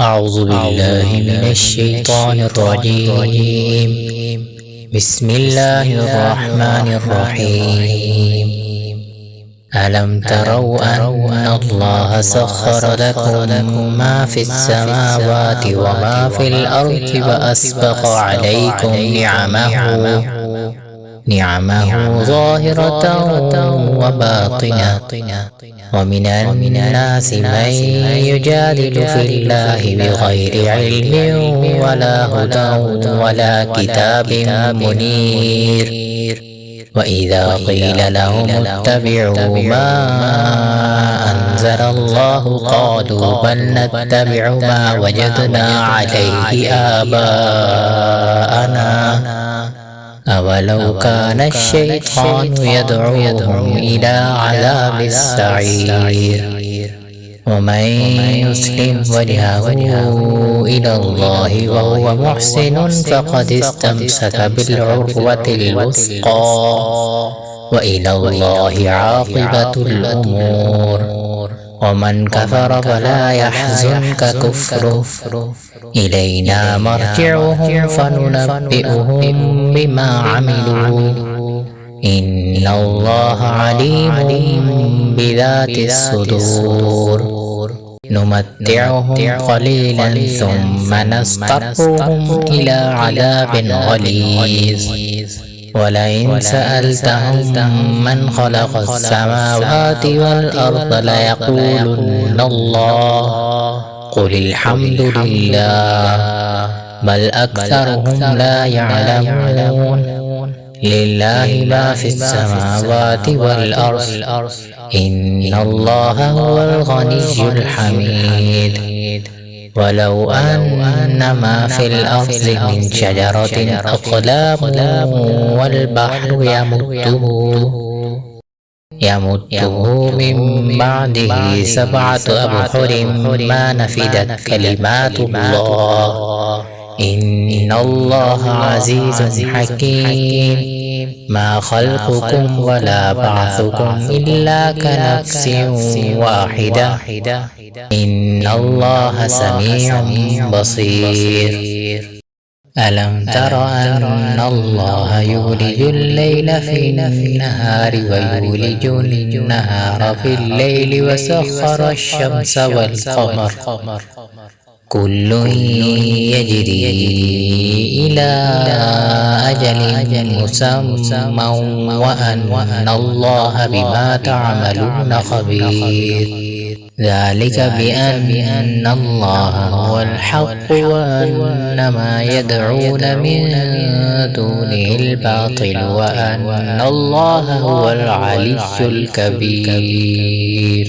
أعوذ بالله من الشيطان الرجيم. بسم الله الرحمن الرحيم. ألم تروا أن الله سخر لكم ما في السماوات وما في الأرض وأسبغ عليكم نعمه ظاهرة وباطنة ومن الناس من يجادل في الله بغير علم ولا هدى ولا كتاب منير. وإذا قيل لهم اتبعوا ما أنزل الله قالوا بل نتبع ما وجدنا عليه آباءنا أولو كان الشيطان يدعوهم إلى عذاب السعير. ومن يسلم وجهه إلى الله وهو محسن فقد استمسك بالعروة الوثقى وإلى الله عاقبة الأمور. ومن كفر فلا يحزنك كفره إلينا مرجعهم فننبئهم بما عملوا إن الله عليم بذات الصدور. نمتعهم قليلا ثم نضطرهم إلى عذاب غليظ. ولئن سألتهم من خلق السماوات والأرض ليقولن الله قل الحمد لله بل أكثرهم لا يعلمون. لله ما في السماوات والأرض إن الله هو الغني الحميد. ولو أن ما في الأرض من شجرة أقلام والبحر يمده من بعده 7 أبحر ما نفدت كلمات الله إن الله عزيز حكيم. ما خلقكم ولا بعثكم إلا كنفس واحدة إن الله سميع بصير. ألم تر أن الله يولج الليل في النهار ويولج النهار في الليل وسخر الشمس والقمر كل يجري إلى أجل مسمى وأن الله بما تعملون خبير. ذلك بأن الله هو الحق وأن ما يدعون من دونه الباطل وأن الله هو العلي الكبير.